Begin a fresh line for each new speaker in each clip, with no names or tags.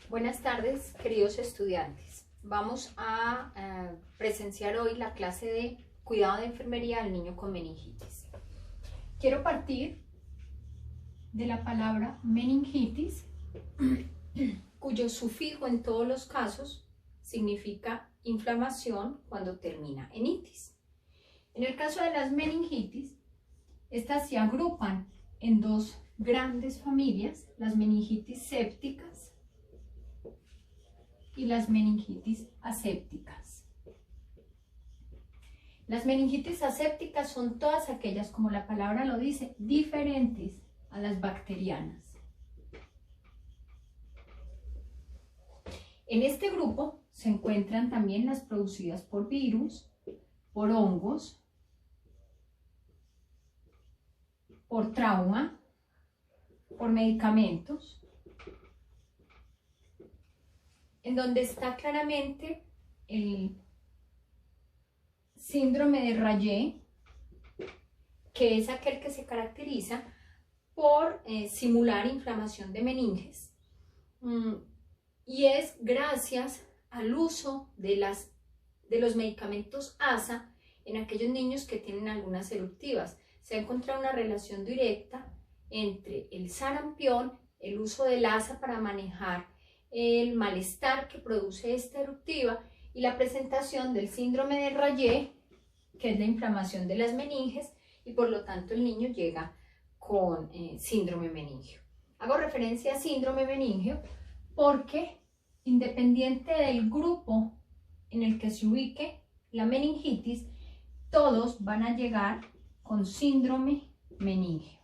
Buenas tardes, queridos estudiantes. Vamos a presenciar hoy la clase de cuidado de enfermería del niño con meningitis. Quiero partir de la palabra meningitis, cuyo sufijo en todos los casos significa inflamación cuando termina en itis. En el caso de las meningitis, estas se agrupan en dos grandes familias, las meningitis sépticas y las meningitis asépticas. Las meningitis asépticas son todas aquellas, como la palabra lo dice, diferentes a las bacterianas. En este grupo se encuentran también las producidas por virus, por hongos, por trauma, por medicamentos, en donde está claramente el síndrome de Rayet, que es aquel que se caracteriza por simular inflamación de meninges, y es gracias al uso de los medicamentos ASA en aquellos niños que tienen algunas eruptivas. Se ha encontrado una relación directa entre el sarampión, el uso del ASA para manejar el malestar que produce esta eruptiva y la presentación del síndrome de Rayet, que es la inflamación de las meninges, y por lo tanto el niño llega con síndrome meningio. Hago referencia a síndrome meningio porque independiente del grupo en el que se ubique la meningitis, todos van a llegar con síndrome meningio.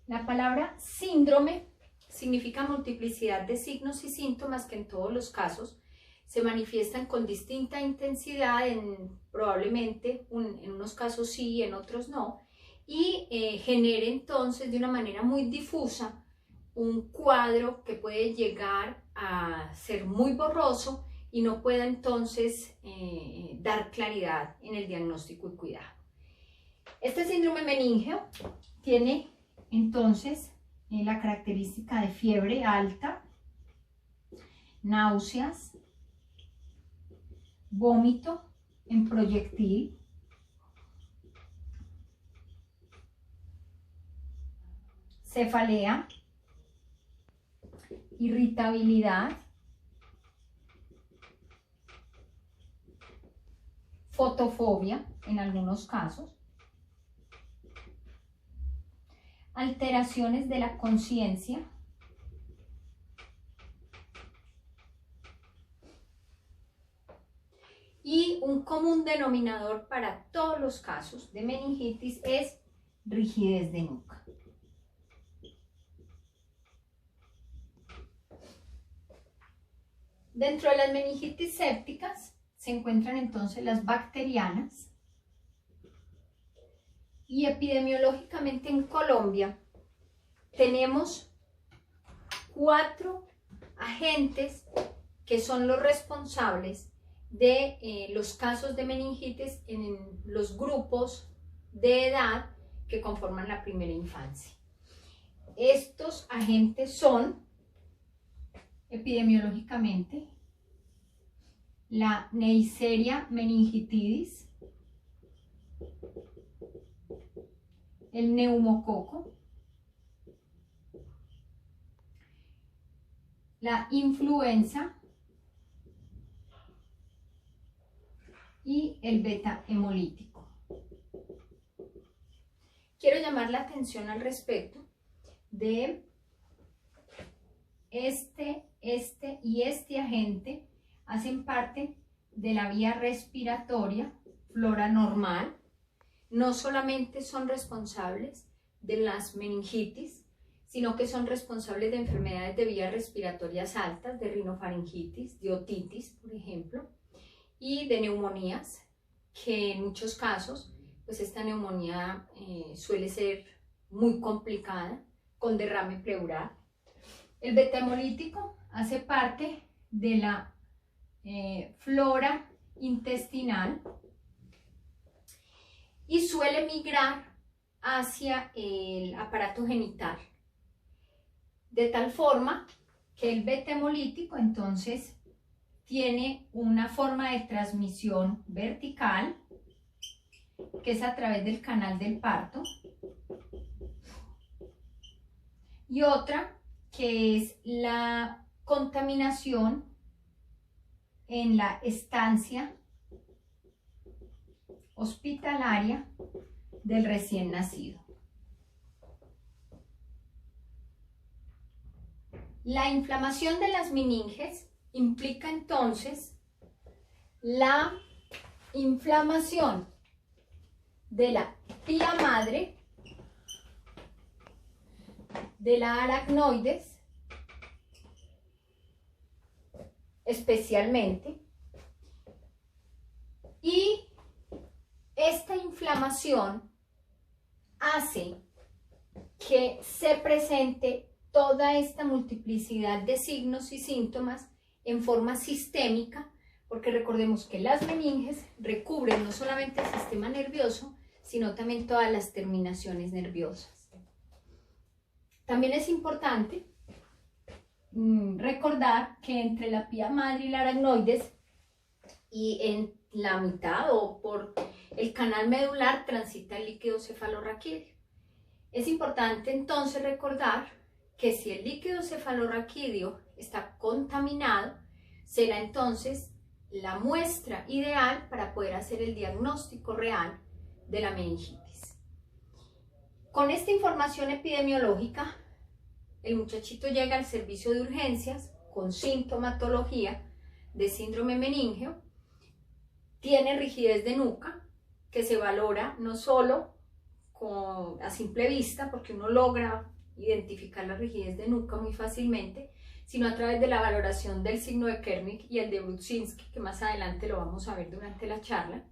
La palabra síndrome significa multiplicidad de signos y síntomas que en todos los casos se manifiestan con distinta intensidad, probablemente en unos casos sí, en otros no, y genere entonces de una manera muy difusa un cuadro que puede llegar a ser muy borroso y no pueda entonces dar claridad en el diagnóstico y cuidado. Este síndrome meningio tiene entonces la característica de fiebre alta, náuseas, vómito en proyectil, cefalea, irritabilidad, fotofobia en algunos casos, alteraciones de la conciencia, y un común denominador para todos los casos de meningitis es rigidez de nuca. Dentro de las meningitis sépticas se encuentran entonces las bacterianas, y epidemiológicamente en Colombia tenemos 4 agentes que son los responsables de los casos de meningitis en los grupos de edad que conforman la primera infancia. Estos agentes son epidemiológicamente la Neisseria meningitidis, el neumococo, la influenza y el beta hemolítico. Quiero llamar la atención al respecto de este agente hacen parte de la vía respiratoria, flora normal. No solamente son responsables de las meningitis, sino que son responsables de enfermedades de vías respiratorias altas, de rinofaringitis, de otitis, por ejemplo, y de neumonías, que en muchos casos, pues esta neumonía suele ser muy complicada, con derrame pleural. El beta hemolítico hace parte de la flora intestinal y suele migrar hacia el aparato genital, de tal forma que el beta hemolítico entonces tiene una forma de transmisión vertical, que es a través del canal del parto, y otra que es la contaminación en la estancia hospitalaria del recién nacido. La inflamación de las meninges implica entonces la inflamación de la pía madre, de la aracnoides, especialmente, y esta inflamación hace que se presente toda esta multiplicidad de signos y síntomas en forma sistémica, porque recordemos que las meninges recubren no solamente el sistema nervioso, sino también todas las terminaciones nerviosas. También es importante recordar que entre la pía madre y la aracnoides, y en la mitad o por el canal medular, transita el líquido cefalorraquídeo. Es importante entonces recordar que si el líquido cefalorraquídeo está contaminado, será entonces la muestra ideal para poder hacer el diagnóstico real de la meningitis. Con esta información epidemiológica, el muchachito llega al servicio de urgencias con sintomatología de síndrome meningeo, tiene rigidez de nuca, que se valora no solo a simple vista, porque uno logra identificar la rigidez de nuca muy fácilmente, sino a través de la valoración del signo de Kernig y el de Brudzinski, que más adelante lo vamos a ver durante la charla,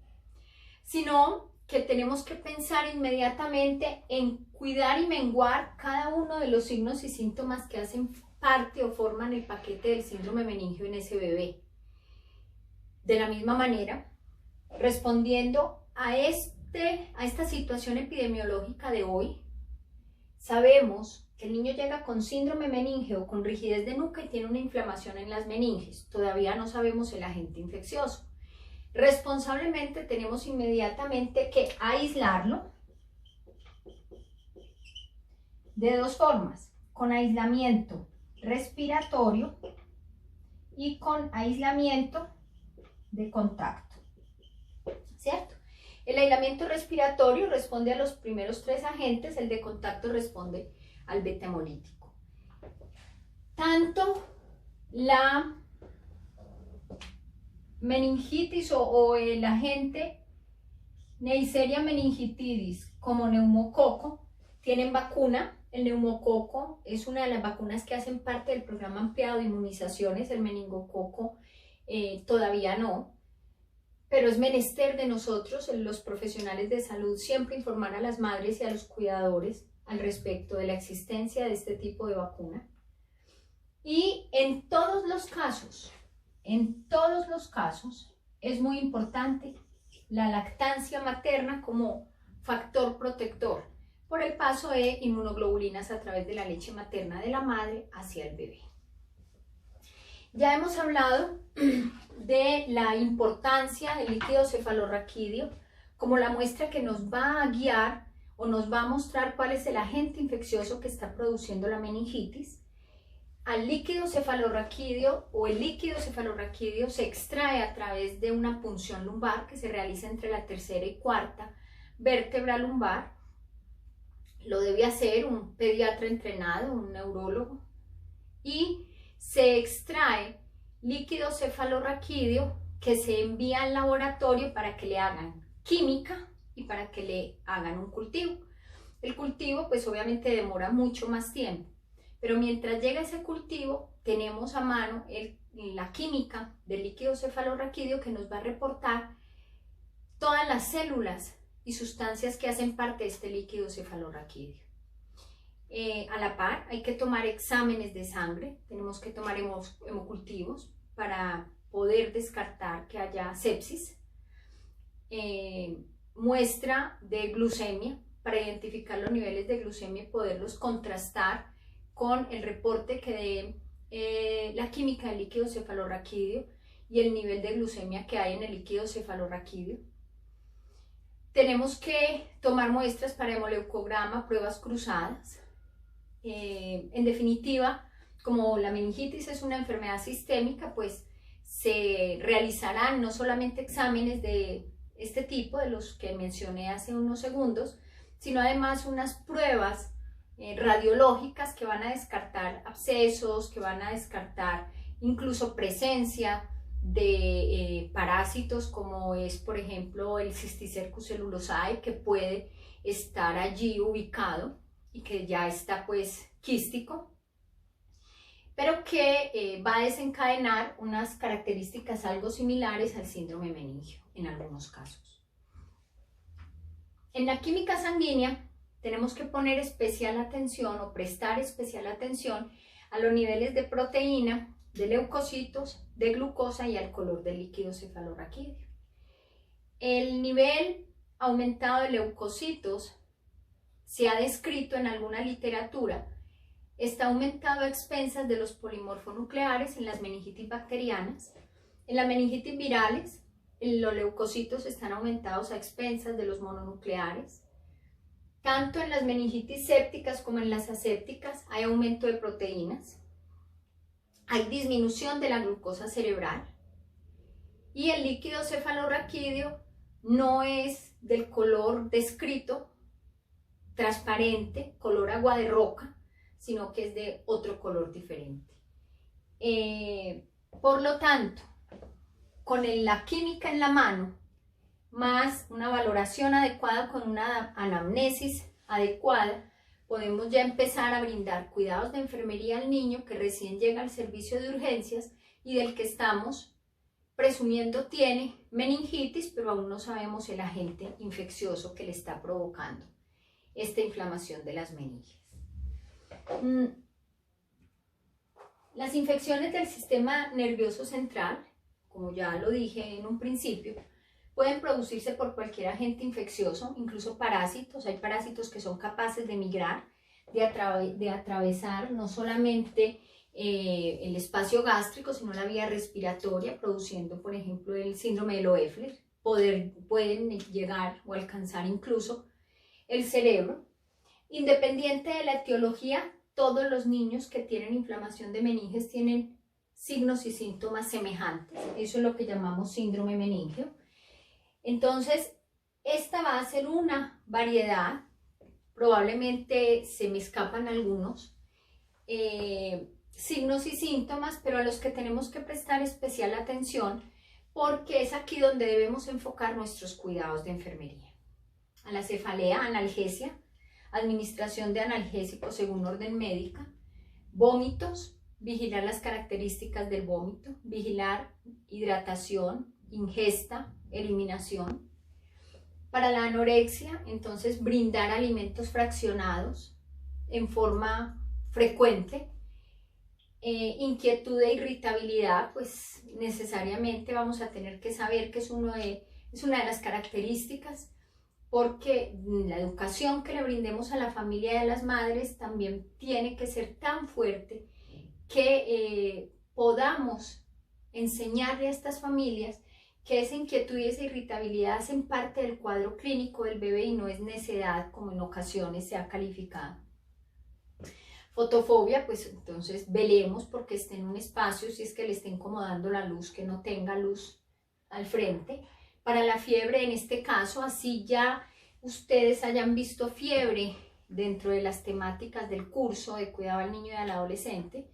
sino que tenemos que pensar inmediatamente en cuidar y menguar cada uno de los signos y síntomas que hacen parte o forman el paquete del síndrome meningeo en ese bebé. De la misma manera, respondiendo a esta situación epidemiológica de hoy, sabemos que el niño llega con síndrome meningeo, con rigidez de nuca y tiene una inflamación en las meninges. Todavía no sabemos el agente infeccioso. Responsablemente tenemos inmediatamente que aislarlo de dos formas: con aislamiento respiratorio y con aislamiento de contacto, ¿cierto? El aislamiento respiratorio responde a los primeros tres agentes, el de contacto responde al beta hemolítico. Tanto la meningitis o el agente Neisseria meningitidis como neumococo tienen vacuna. El neumococo es una de las vacunas que hacen parte del programa ampliado de inmunizaciones, el meningococo todavía no, pero es menester de nosotros, los profesionales de salud, siempre informar a las madres y a los cuidadores al respecto de la existencia de este tipo de vacuna. Y en todos los casos, es muy importante la lactancia materna como factor protector por el paso de inmunoglobulinas a través de la leche materna de la madre hacia el bebé. Ya hemos hablado de la importancia del líquido cefalorraquídeo como la muestra que nos va a guiar o nos va a mostrar cuál es el agente infeccioso que está produciendo la meningitis. Al líquido cefalorraquídeo o el líquido cefalorraquídeo se extrae a través de una punción lumbar que se realiza entre la tercera y cuarta vértebra lumbar. Lo debe hacer un pediatra entrenado, un neurólogo, y se extrae líquido cefalorraquídeo que se envía al laboratorio para que le hagan química y para que le hagan un cultivo. El cultivo pues obviamente demora mucho más tiempo, pero mientras llega ese cultivo tenemos a mano la química del líquido cefalorraquídeo que nos va a reportar todas las células y sustancias que hacen parte de este líquido cefalorraquídeo. A la par hay que tomar exámenes de sangre, tenemos que tomar hemocultivos para poder descartar que haya sepsis, muestra de glucemia para identificar los niveles de glucemia y poderlos contrastar con el reporte que dé la química del líquido cefalorraquídeo y el nivel de glucemia que hay en el líquido cefalorraquídeo. Tenemos que tomar muestras para hemoleucograma, pruebas cruzadas. En definitiva, como la meningitis es una enfermedad sistémica, pues se realizarán no solamente exámenes de este tipo, de los que mencioné hace unos segundos, sino además unas pruebas radiológicas que van a descartar abscesos, que van a descartar incluso presencia de parásitos como es por ejemplo el Cysticercus cellulosae, que puede estar allí ubicado y que ya está pues quístico, pero que va a desencadenar unas características algo similares al síndrome meningio en algunos casos. En la química sanguínea tenemos que poner especial atención o prestar especial atención a los niveles de proteína, de leucocitos, de glucosa y al color del líquido cefalorraquídeo. El nivel aumentado de leucocitos se ha descrito en alguna literatura, está aumentado a expensas de los polimorfonucleares en las meningitis bacterianas. En las meningitis virales, los leucocitos están aumentados a expensas de los mononucleares. Tanto en las meningitis sépticas como en las asépticas hay aumento de proteínas. Hay disminución de la glucosa cerebral. Y el líquido cefalorraquídeo no es del color descrito, transparente, color agua de roca, sino que es de otro color diferente. Por lo tanto, con la química en la mano, más una valoración adecuada con una anamnesis adecuada, podemos ya empezar a brindar cuidados de enfermería al niño que recién llega al servicio de urgencias y del que estamos presumiendo tiene meningitis, pero aún no sabemos el agente infeccioso que le está provocando esta inflamación de las meninges. Las infecciones del sistema nervioso central, como ya lo dije en un principio, pueden producirse por cualquier agente infeccioso, incluso parásitos. Hay parásitos que son capaces de migrar, de atravesar no solamente el espacio gástrico, sino la vía respiratoria, produciendo, por ejemplo, el síndrome de Loeffler. Pueden llegar o alcanzar incluso el cerebro. Independiente de la etiología, todos los niños que tienen inflamación de meninges tienen signos y síntomas semejantes. Eso es lo que llamamos síndrome meningio. Entonces, esta va a ser una variedad, probablemente se me escapan algunos signos y síntomas, pero a los que tenemos que prestar especial atención porque es aquí donde debemos enfocar nuestros cuidados de enfermería. A la cefalea, analgesia, administración de analgésicos según orden médica, vómitos, vigilar las características del vómito, vigilar hidratación, ingesta, eliminación. Para la anorexia, entonces brindar alimentos fraccionados en forma frecuente. Inquietud e irritabilidad, pues necesariamente vamos a tener que saber que es una de las características, porque la educación que le brindemos a la familia y a las madres también tiene que ser tan fuerte que podamos enseñarle a estas familias que esa inquietud y esa irritabilidad hacen parte del cuadro clínico del bebé y no es necedad como en ocasiones se ha calificado. Fotofobia, pues entonces velemos porque esté en un espacio, si es que le esté incomodando la luz, que no tenga luz al frente. Para la fiebre, en este caso, así ya ustedes hayan visto fiebre dentro de las temáticas del curso de cuidado al niño y al adolescente,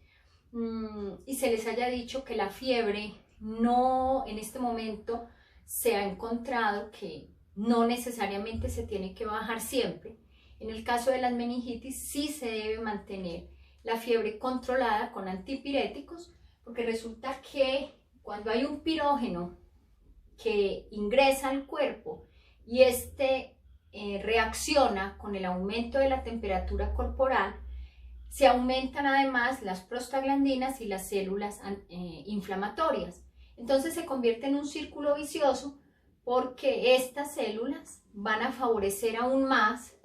y se les haya dicho que la fiebre no, en este momento se ha encontrado que no necesariamente se tiene que bajar siempre. En el caso de las meningitis sí se debe mantener la fiebre controlada con antipiréticos, porque resulta que cuando hay un pirógeno que ingresa al cuerpo y este reacciona con el aumento de la temperatura corporal, se aumentan además las prostaglandinas y las células inflamatorias. Entonces se convierte en un círculo vicioso porque estas células van a favorecer aún más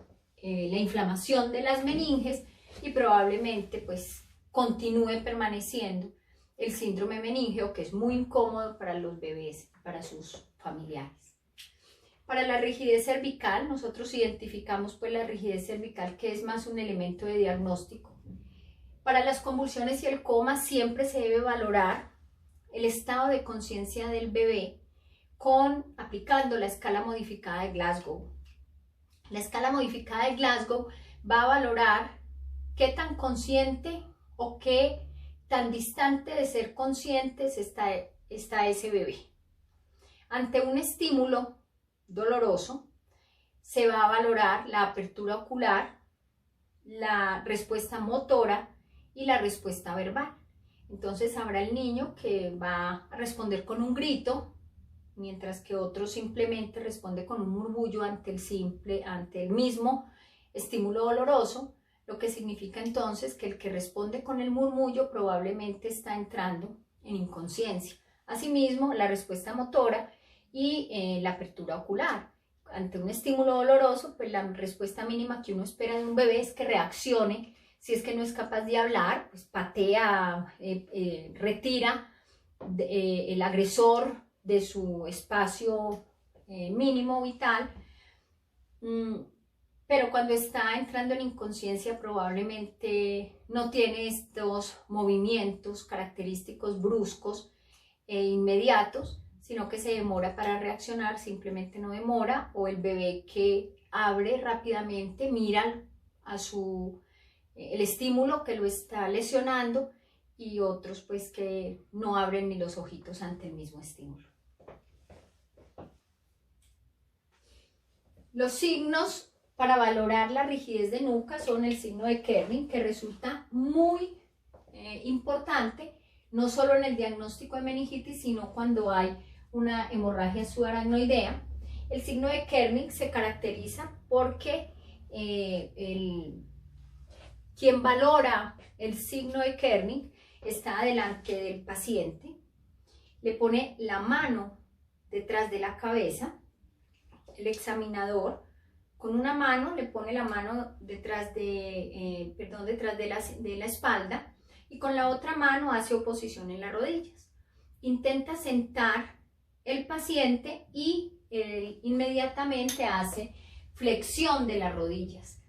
la inflamación de las meninges y probablemente pues continúe permaneciendo el síndrome meningeo, que es muy incómodo para los bebés y para sus familiares. Para la rigidez cervical, nosotros identificamos pues la rigidez cervical, que es más un elemento de diagnóstico. Para las convulsiones y el coma siempre se debe valorar el estado de conciencia del bebé aplicando la escala modificada de Glasgow. La escala modificada de Glasgow va a valorar qué tan consciente o qué tan distante de ser conscientes está ese bebé. Ante un estímulo doloroso, se va a valorar la apertura ocular, la respuesta motora y la respuesta verbal. Entonces habrá el niño que va a responder con un grito, mientras que otro simplemente responde con un murmullo ante el mismo estímulo doloroso, lo que significa entonces que el que responde con el murmullo probablemente está entrando en inconsciencia. Asimismo, la respuesta motora y la apertura ocular. Ante un estímulo doloroso, pues la respuesta mínima que uno espera de un bebé es que reaccione. Si es que no es capaz de hablar, pues patea, retira el agresor de su espacio mínimo vital, pero cuando está entrando en inconsciencia probablemente no tiene estos movimientos característicos bruscos e inmediatos, sino que se demora para reaccionar, simplemente no demora, o el bebé que abre rápidamente, mira el estímulo que lo está lesionando, y otros pues que no abren ni los ojitos ante el mismo estímulo. Los signos para valorar la rigidez de nuca son el signo de Kerning, que resulta muy importante, no solo en el diagnóstico de meningitis, sino cuando hay una hemorragia subaracnoidea. El signo de Kerning se caracteriza porque quien valora el signo de Kerning está delante del paciente, le pone la mano detrás de la cabeza, el examinador con una mano le pone la mano detrás de la espalda, y con la otra mano hace oposición en las rodillas. Intenta sentar el paciente y inmediatamente hace flexión de las rodillas.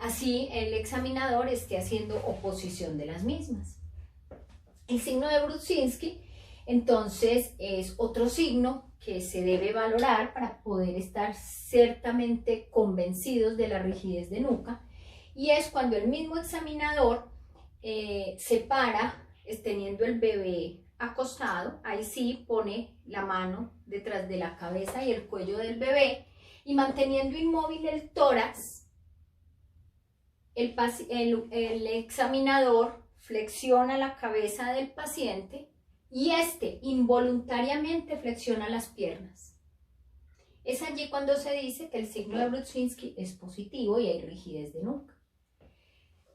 Así el examinador esté haciendo oposición de las mismas. El signo de Brudzinski, entonces, es otro signo que se debe valorar para poder estar ciertamente convencidos de la rigidez de nuca, y es cuando el mismo examinador se para, teniendo el bebé acostado, ahí sí pone la mano detrás de la cabeza y el cuello del bebé, y manteniendo inmóvil el tórax, el examinador flexiona la cabeza del paciente y involuntariamente flexiona las piernas. Es allí cuando se dice que el signo de Brudzinski es positivo y hay rigidez de nuca.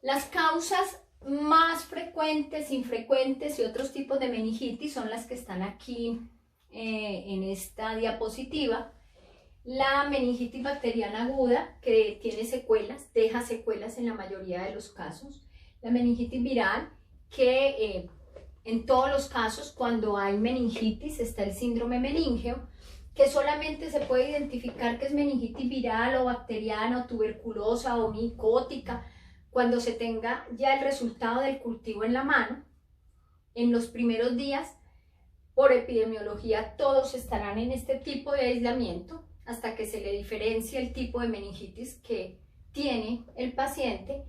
Las causas más frecuentes, infrecuentes y otros tipos de meningitis son las que están aquí en esta diapositiva. La meningitis bacteriana aguda, que tiene secuelas, deja secuelas en la mayoría de los casos. La meningitis viral, que en todos los casos cuando hay meningitis está el síndrome meningeo, que solamente se puede identificar que es meningitis viral o bacteriana o tuberculosa o micótica cuando se tenga ya el resultado del cultivo en la mano. En los primeros días, por epidemiología, todos estarán en este tipo de aislamiento hasta que se le diferencie el tipo de meningitis que tiene el paciente,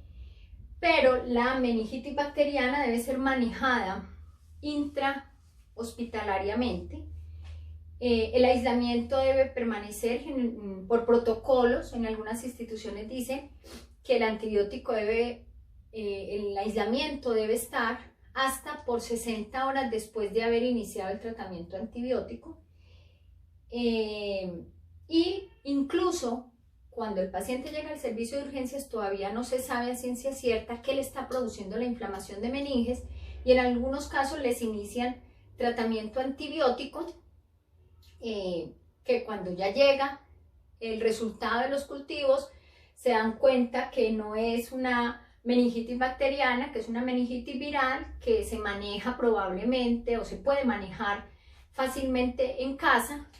pero la meningitis bacteriana debe ser manejada intrahospitalariamente. El aislamiento debe permanecer por protocolos. En algunas instituciones dicen que el antibiótico el aislamiento debe estar hasta por 60 horas después de haber iniciado el tratamiento antibiótico. Y incluso cuando el paciente llega al servicio de urgencias todavía no se sabe a ciencia cierta qué le está produciendo la inflamación de meninges, y en algunos casos les inician tratamiento antibiótico, que cuando ya llega el resultado de los cultivos se dan cuenta que no es una meningitis bacteriana, que es una meningitis viral que se maneja probablemente o se puede manejar fácilmente en casa,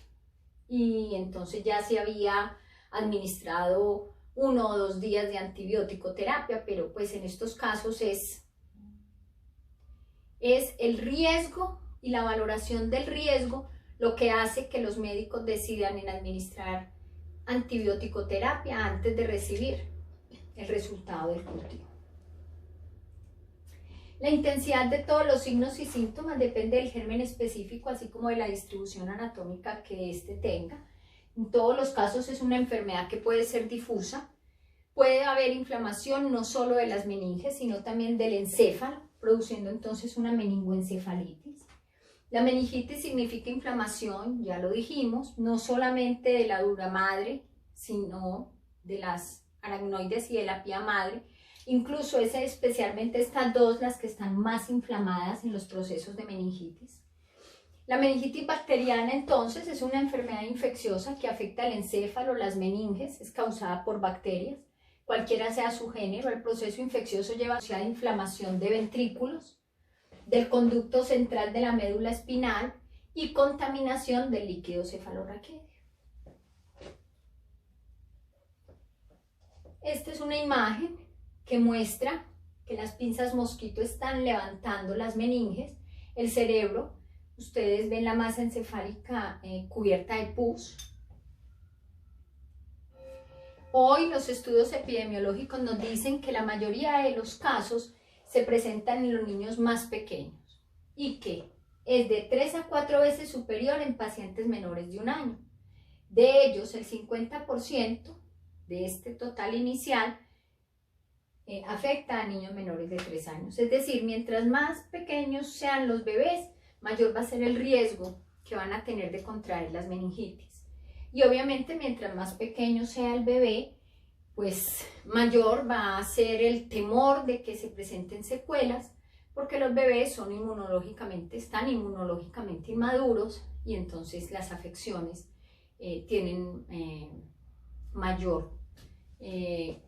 y entonces ya se había administrado 1 o 2 días de antibiótico terapia, pero pues en estos casos es el riesgo y la valoración del riesgo lo que hace que los médicos decidan en administrar antibiótico terapia antes de recibir el resultado del cultivo. La intensidad de todos los signos y síntomas depende del germen específico, así como de la distribución anatómica que éste tenga. En todos los casos es una enfermedad que puede ser difusa. Puede haber inflamación no solo de las meninges, sino también del encéfalo, produciendo entonces una meningoencefalitis. La meningitis significa inflamación, ya lo dijimos, no solamente de la dura madre, sino de las aracnoides y de la pía madre. Incluso es especialmente estas dos las que están más inflamadas en los procesos de meningitis. La meningitis bacteriana entonces es una enfermedad infecciosa que afecta al encéfalo, las meninges, es causada por bacterias. Cualquiera sea su género, el proceso infeccioso lleva asociada inflamación de ventrículos, del conducto central de la médula espinal y contaminación del líquido cefalorraquídeo. Esta es una imagen que muestra que las pinzas mosquito están levantando las meninges, el cerebro. Ustedes ven la masa encefálica cubierta de pus. Hoy los estudios epidemiológicos nos dicen que la mayoría de los casos se presentan en los niños más pequeños y que es de 3 a 4 veces superior en pacientes menores de 1 año. De ellos, el 50% de este total inicial afecta a niños menores de 3 años. Es decir, mientras más pequeños sean los bebés, mayor va a ser el riesgo que van a tener de contraer las meningitis. Y obviamente, mientras más pequeño sea el bebé, pues mayor va a ser el temor de que se presenten secuelas, porque los bebés están inmunológicamente inmaduros y entonces las afecciones tienen mayor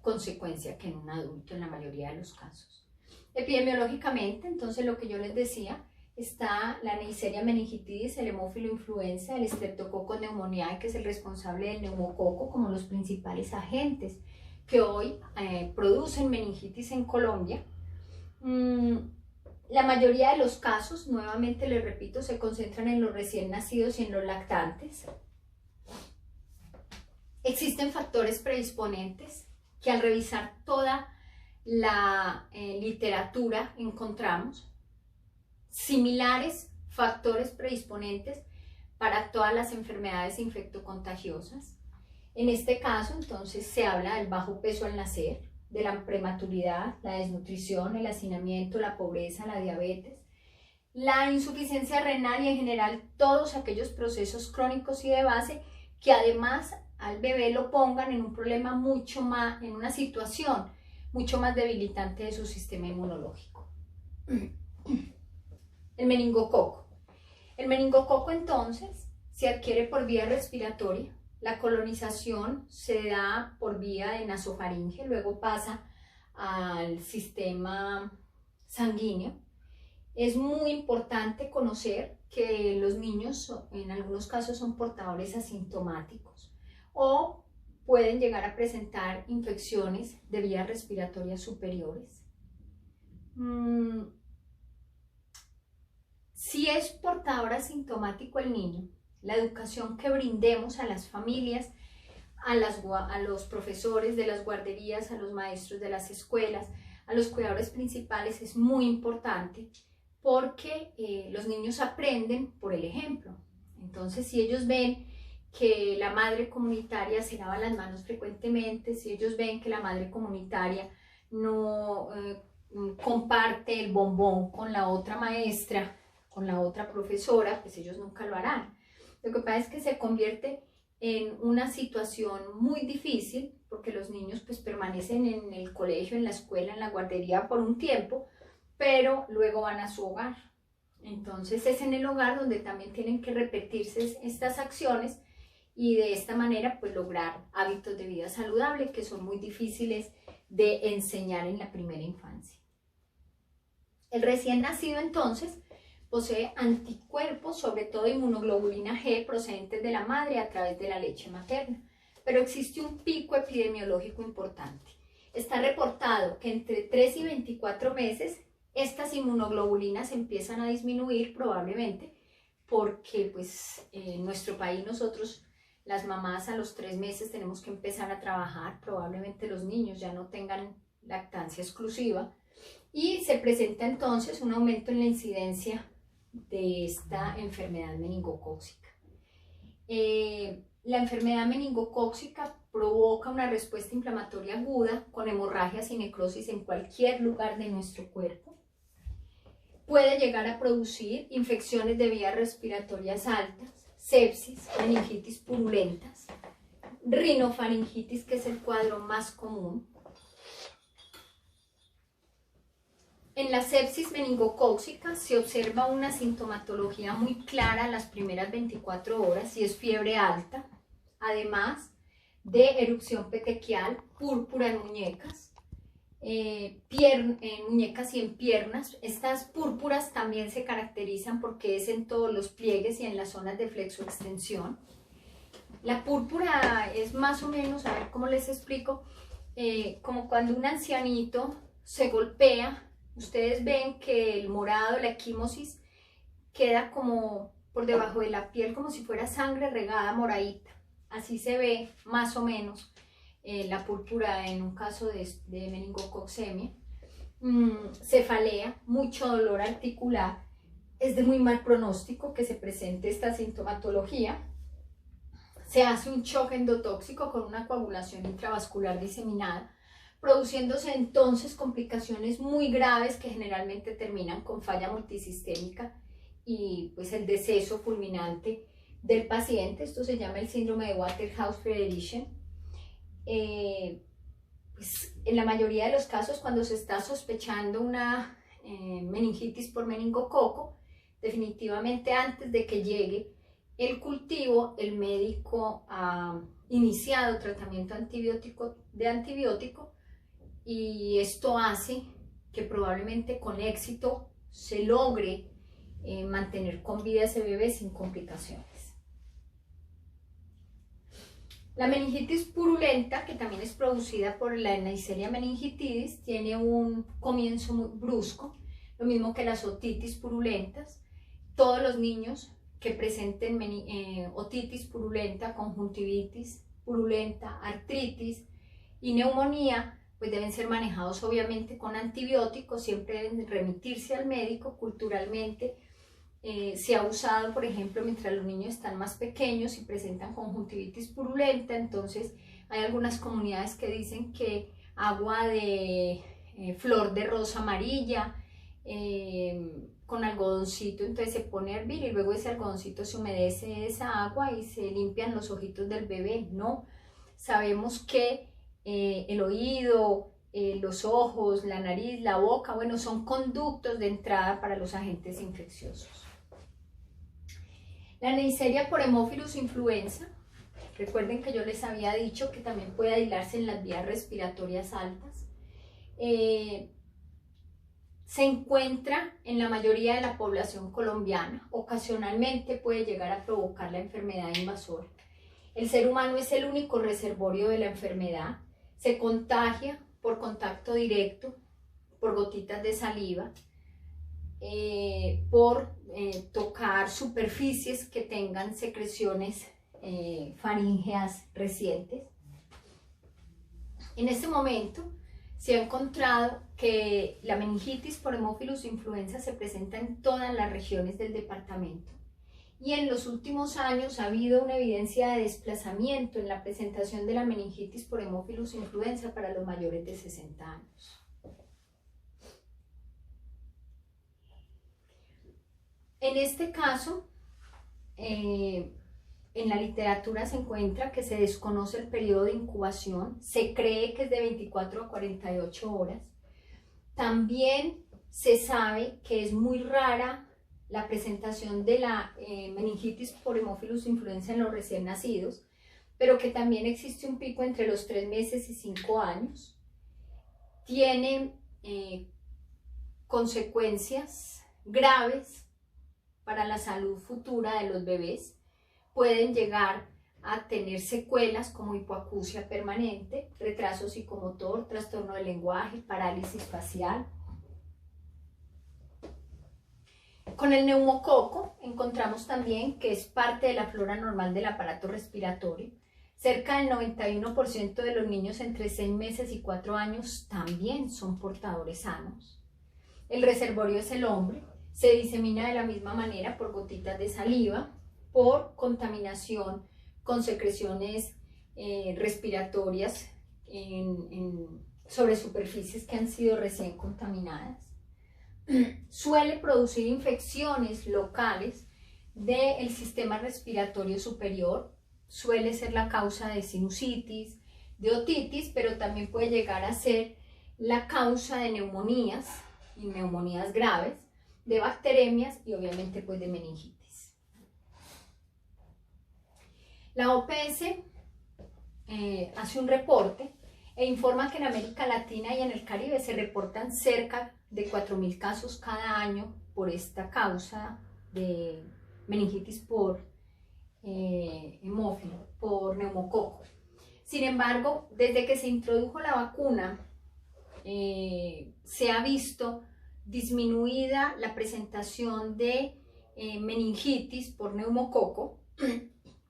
consecuencia que en un adulto en la mayoría de los casos. Epidemiológicamente, entonces lo que yo les decía, está la Neisseria meningitidis, el hemófilo influenza, el Streptococcus pneumoniae, que es el responsable del neumococo, como los principales agentes que hoy producen meningitis en Colombia. La mayoría de los casos, nuevamente les repito, se concentran en los recién nacidos y en los lactantes. Existen factores predisponentes que al revisar toda la literatura encontramos similares factores predisponentes para todas las enfermedades infectocontagiosas. En este caso, entonces, se habla del bajo peso al nacer, de la prematuridad, la desnutrición, el hacinamiento, la pobreza, la diabetes, la insuficiencia renal y en general todos aquellos procesos crónicos y de base que además al bebé lo pongan en un problema mucho más, en una situación mucho más debilitante de su sistema inmunológico. El meningococo. El meningococo entonces se adquiere por vía respiratoria. La colonización se da por vía de nasofaringe, luego pasa al sistema sanguíneo. Es muy importante conocer que los niños en algunos casos son portadores asintomáticos o pueden llegar a presentar infecciones de vías respiratorias superiores. Si es portador asintomático el niño, la educación que brindemos a las familias, a los profesores de las guarderías, a los maestros de las escuelas, a los cuidadores principales es muy importante porque los niños aprenden por el ejemplo. Entonces, si ellos ven que la madre comunitaria se lava las manos frecuentemente, si ellos ven que la madre comunitaria no comparte el bombón con la otra maestra, con la otra profesora, pues ellos nunca lo harán. Lo que pasa es que se convierte en una situación muy difícil porque los niños pues permanecen en el colegio, en la escuela, en la guardería por un tiempo, pero luego van a su hogar. Entonces es en el hogar donde también tienen que repetirse estas acciones y de esta manera pues lograr hábitos de vida saludable que son muy difíciles de enseñar en la primera infancia. El recién nacido entonces posee anticuerpos, sobre todo inmunoglobulina G, procedentes de la madre a través de la leche materna, pero existe un pico epidemiológico importante. Está reportado que entre 3 y 24 meses estas inmunoglobulinas empiezan a disminuir, probablemente porque pues, en nuestro país nosotros, las mamás a los 3 meses tenemos que empezar a trabajar, probablemente los niños ya no tengan lactancia exclusiva, y se presenta entonces un aumento en la incidencia de esta enfermedad meningocócica. La enfermedad meningocócica provoca una respuesta inflamatoria aguda con hemorragias y necrosis en cualquier lugar de nuestro cuerpo. Puede llegar a producir infecciones de vías respiratorias altas, sepsis, meningitis purulentas, rinofaringitis, que es el cuadro más común. En la sepsis meningocócica se observa una sintomatología muy clara las primeras 24 horas y es fiebre alta, además de erupción petequial, púrpura en muñecas, en muñecas y en piernas. Estas púrpuras también se caracterizan porque es en todos los pliegues y en las zonas de flexoextensión. La púrpura es más o menos, a ver cómo les explico, como cuando un ancianito se golpea. Ustedes ven que el morado, la equimosis, queda como por debajo de la piel, como si fuera sangre regada moradita. Así se ve más o menos la púrpura en un caso de meningococcemia. Cefalea, mucho dolor articular. Es de muy mal pronóstico que se presente esta sintomatología. Se hace un shock endotóxico con una coagulación intravascular diseminada, produciéndose entonces complicaciones muy graves que generalmente terminan con falla multisistémica y pues el deceso fulminante del paciente. Esto se llama el síndrome de Waterhouse-Friderichsen. Pues en la mayoría de los casos, cuando se está sospechando una meningitis por meningococo, definitivamente antes de que llegue el cultivo, el médico ha iniciado tratamiento de antibiótico, y esto hace que probablemente con éxito se logre mantener con vida ese bebé sin complicaciones. La meningitis purulenta, que también es producida por la Neisseria meningitidis, tiene un comienzo muy brusco, lo mismo que las otitis purulentas. Todos los niños que presenten otitis purulenta, conjuntivitis purulenta, artritis y neumonía, pues deben ser manejados obviamente con antibióticos, siempre deben remitirse al médico. Culturalmente se ha usado, por ejemplo, mientras los niños están más pequeños y presentan conjuntivitis purulenta, entonces hay algunas comunidades que dicen que agua de flor de rosa amarilla con algodoncito, entonces se pone a hervir y luego ese algodoncito se humedece esa agua y se limpian los ojitos del bebé. No, sabemos que el oído, los ojos, la nariz, la boca, bueno, son conductos de entrada para los agentes infecciosos. La Neisseria por Haemophilus influenza, recuerden que yo les había dicho que también puede aislarse en las vías respiratorias altas. Se encuentra en la mayoría de la población colombiana. Ocasionalmente puede llegar a provocar la enfermedad invasora. El ser humano es el único reservorio de la enfermedad. Se contagia por contacto directo, por gotitas de saliva, por tocar superficies que tengan secreciones faríngeas recientes. En este momento se ha encontrado que la meningitis por Haemophilus influenza se presenta en todas las regiones del departamento. Y en los últimos años ha habido una evidencia de desplazamiento en la presentación de la meningitis por Haemophilus influenza para los mayores de 60 años. En este caso, en la literatura se encuentra que se desconoce el periodo de incubación, se cree que es de 24 a 48 horas. También se sabe que es muy rara la presentación de la meningitis por Haemophilus influenza en los recién nacidos, pero que también existe un pico entre los 3 meses y 5 años. tiene consecuencias graves para la salud futura de los bebés. Pueden llegar a tener secuelas como hipoacusia permanente, retraso psicomotor, trastorno del lenguaje, parálisis facial. Con el neumococo encontramos también que es parte de la flora normal del aparato respiratorio. Cerca del 91% de los niños entre 6 meses y 4 años también son portadores sanos. El reservorio es el hombre, se disemina de la misma manera por gotitas de saliva, por contaminación con secreciones respiratorias sobre superficies que han sido recién contaminadas. Suele producir infecciones locales del sistema respiratorio superior, suele ser la causa de sinusitis, de otitis, pero también puede llegar a ser la causa de neumonías y neumonías graves, de bacteremias y obviamente pues de meningitis. La OPS hace un reporte e informa que en América Latina y en el Caribe se reportan cerca de 4.000 casos cada año por esta causa de meningitis por hemófilo, por neumococo. Sin embargo, desde que se introdujo la vacuna, se ha visto disminuida la presentación de meningitis por neumococo,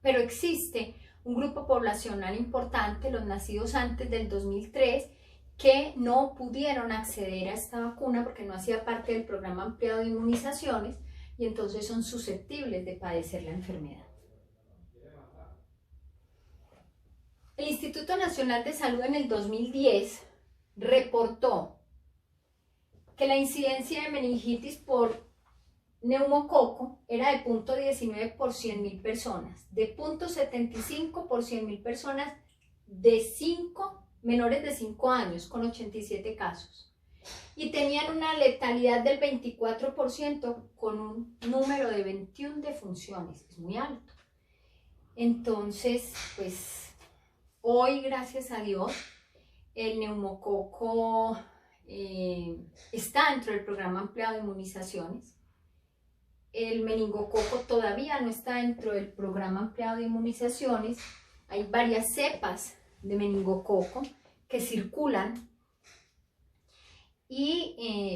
pero existe un grupo poblacional importante, los nacidos antes del 2003, que no pudieron acceder a esta vacuna porque no hacía parte del programa ampliado de inmunizaciones y entonces son susceptibles de padecer la enfermedad. El Instituto Nacional de Salud en el 2010 reportó que la incidencia de meningitis por neumococo era de 0.19 por 100.000 personas, de 0.75 por 100.000 personas de menores de 5 años, con 87 casos. Y tenían una letalidad del 24% con un número de 21 defunciones, es muy alto. Entonces, pues, hoy, gracias a Dios, el neumococo está dentro del programa ampliado de inmunizaciones. El meningococo todavía no está dentro del programa ampliado de inmunizaciones. Hay varias cepas de meningococo que circulan,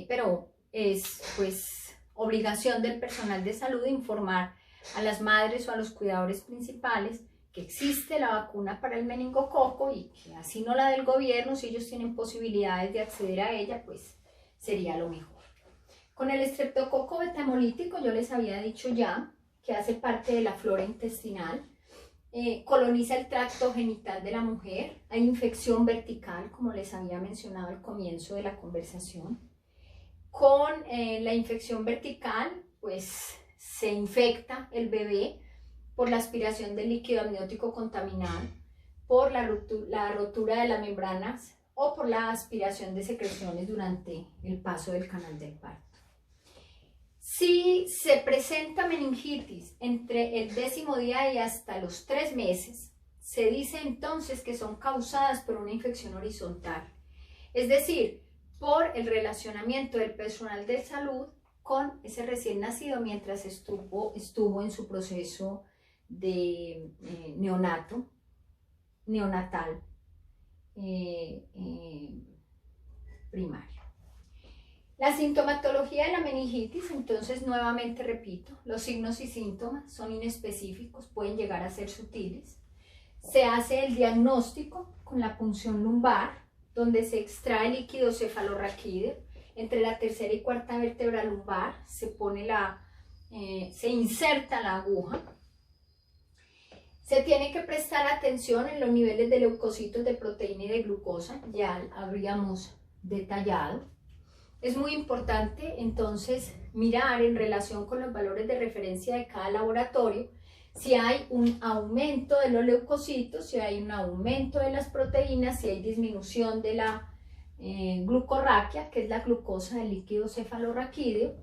pero es pues obligación del personal de salud informar a las madres o a los cuidadores principales que existe la vacuna para el meningococo y que así no la del gobierno, si ellos tienen posibilidades de acceder a ella, pues sería lo mejor. Con el estreptococo beta-hemolítico yo les había dicho ya que hace parte de la flora intestinal, coloniza el tracto genital de la mujer, hay infección vertical, como les había mencionado al comienzo de la conversación. Con la infección vertical, pues se infecta el bebé por la aspiración del líquido amniótico contaminado, por la rotura de las membranas o por la aspiración de secreciones durante el paso del canal del parto. Si se presenta meningitis entre el 10º día y hasta los 3 meses, se dice entonces que son causadas por una infección horizontal, es decir, por el relacionamiento del personal de salud con ese recién nacido mientras estuvo en su proceso de neonatal primario. La sintomatología de la meningitis, entonces nuevamente repito, los signos y síntomas son inespecíficos, pueden llegar a ser sutiles. Se hace el diagnóstico con la punción lumbar, donde se extrae líquido cefalorraquídeo entre la tercera y cuarta vértebra lumbar, se inserta la aguja. Se tiene que prestar atención en los niveles de leucocitos, de proteína y de glucosa, ya habríamos detallado. Es muy importante entonces mirar en relación con los valores de referencia de cada laboratorio si hay un aumento de los leucocitos, si hay un aumento de las proteínas, si hay disminución de la glucorraquia, que es la glucosa del líquido cefalorraquídeo.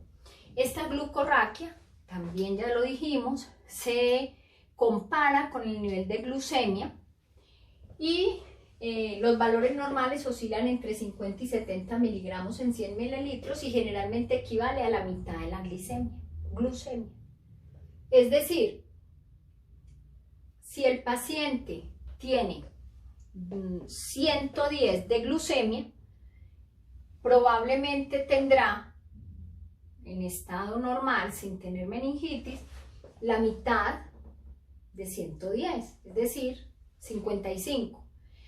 Esta glucorraquia, también ya lo dijimos, se compara con el nivel de glucemia y Los valores normales oscilan entre 50 y 70 miligramos en 100 mililitros y generalmente equivale a la mitad de la glucemia. Es decir, si el paciente tiene 110 de glucemia, probablemente tendrá, en estado normal, sin tener meningitis, la mitad de 110, es decir, 55.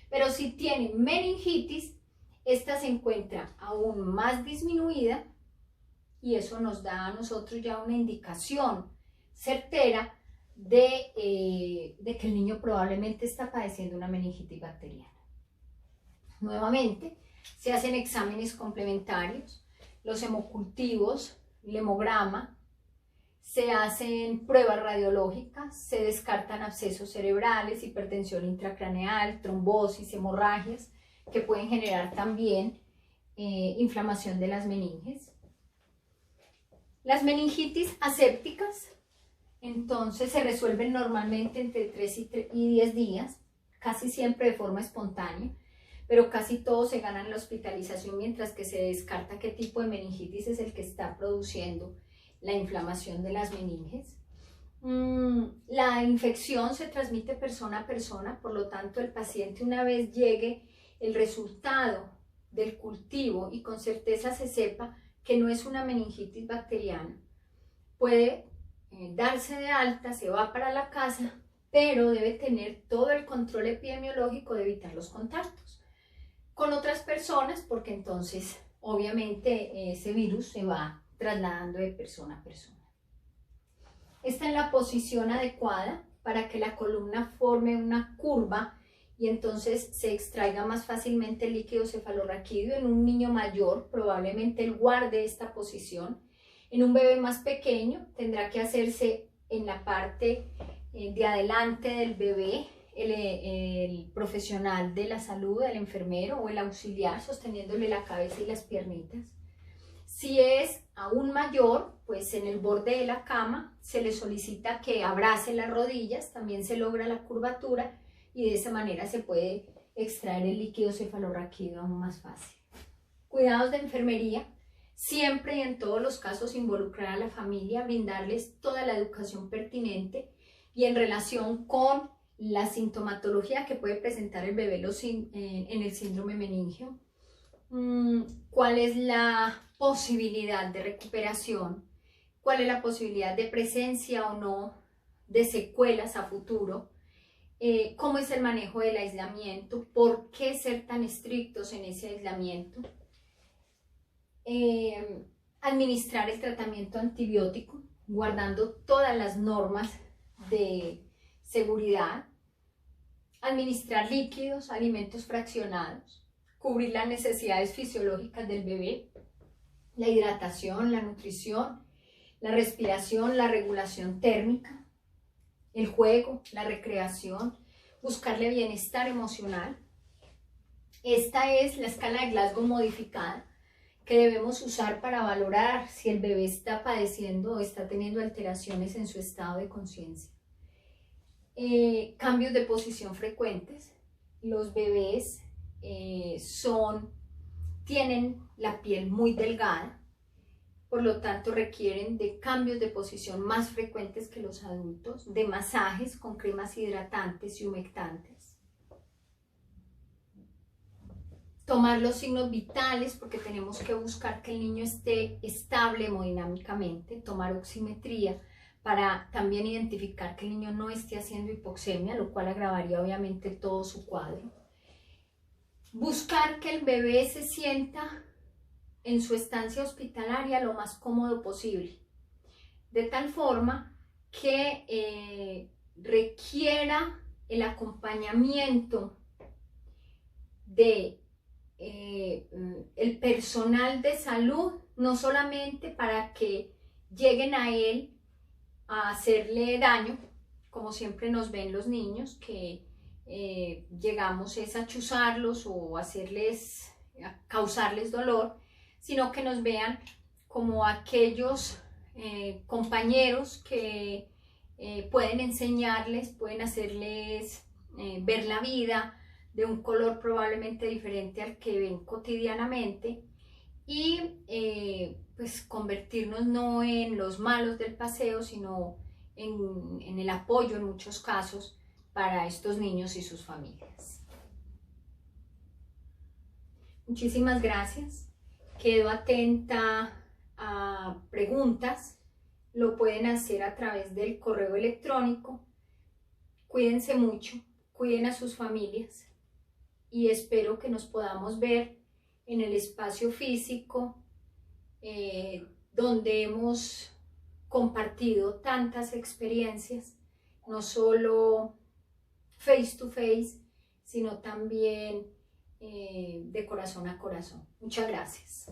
Pero si tiene meningitis, esta se encuentra aún más disminuida y eso nos da a nosotros ya una indicación certera de que el niño probablemente está padeciendo una meningitis bacteriana. Nuevamente, se hacen exámenes complementarios, los hemocultivos, el hemograma, se hacen pruebas radiológicas, se descartan abscesos cerebrales, hipertensión intracraneal, trombosis, hemorragias, que pueden generar también inflamación de las meninges. Las meningitis asépticas, entonces, se resuelven normalmente entre 3 y 10 días, casi siempre de forma espontánea, pero casi todos se ganan la hospitalización mientras que se descarta qué tipo de meningitis es el que está produciendo la inflamación de las meninges. La infección se transmite persona a persona, por lo tanto el paciente, una vez llegue el resultado del cultivo y con certeza se sepa que no es una meningitis bacteriana, puede darse de alta, se va para la casa, pero debe tener todo el control epidemiológico de evitar los contactos con otras personas, porque entonces obviamente ese virus se va trasladando de persona a persona. Está en la posición adecuada para que la columna forme una curva y entonces se extraiga más fácilmente el líquido cefalorraquídeo. En un niño mayor probablemente él guarde esta posición. En un bebé más pequeño tendrá que hacerse en la parte de adelante del bebé el profesional de la salud, el enfermero o el auxiliar sosteniéndole la cabeza y las piernitas. Si es aún mayor, pues en el borde de la cama se le solicita que abrace las rodillas, también se logra la curvatura y de esa manera se puede extraer el líquido cefalorraquídeo aún más fácil. Cuidados de enfermería, siempre y en todos los casos involucrar a la familia, brindarles toda la educación pertinente y en relación con la sintomatología que puede presentar el bebé en el síndrome meningio. ¿Cuál es la posibilidad de recuperación? ¿Cuál es la posibilidad de presencia o no de secuelas a futuro? ¿Cómo es el manejo del aislamiento? ¿Por qué ser tan estrictos en ese aislamiento? Administrar el tratamiento antibiótico, guardando todas las normas de seguridad. Administrar líquidos, alimentos fraccionados. Cubrir las necesidades fisiológicas del bebé, la hidratación, la nutrición, la respiración, la regulación térmica, el juego, la recreación, buscarle bienestar emocional. Esta es la escala de Glasgow modificada que debemos usar para valorar si el bebé está padeciendo o está teniendo alteraciones en su estado de conciencia. Cambios de posición frecuentes. Los bebés tienen la piel muy delgada, por lo tanto requieren de cambios de posición más frecuentes que los adultos, de masajes con cremas hidratantes y humectantes. Tomar los signos vitales porque tenemos que buscar que el niño esté estable hemodinámicamente, tomar oximetría para también identificar que el niño no esté haciendo hipoxemia, lo cual agravaría obviamente todo su cuadro. Buscar que el bebé se sienta en su estancia hospitalaria lo más cómodo posible, de tal forma que requiera el acompañamiento de el personal de salud, no solamente para que lleguen a él a hacerle daño, como siempre nos ven los niños, que llegamos es a chuzarlos o a causarles dolor, sino que nos vean como aquellos compañeros que pueden enseñarles, pueden hacerles ver la vida de un color probablemente diferente al que ven cotidianamente, y pues convertirnos no en los malos del paseo, sino en el apoyo en muchos casos para estos niños y sus familias. Muchísimas gracias. Quedo atenta a preguntas. Lo pueden hacer a través del correo electrónico. Cuídense mucho, cuiden a sus familias y espero que nos podamos ver en el espacio físico donde hemos compartido tantas experiencias, no solo face to face, sino también de corazón a corazón. Muchas gracias.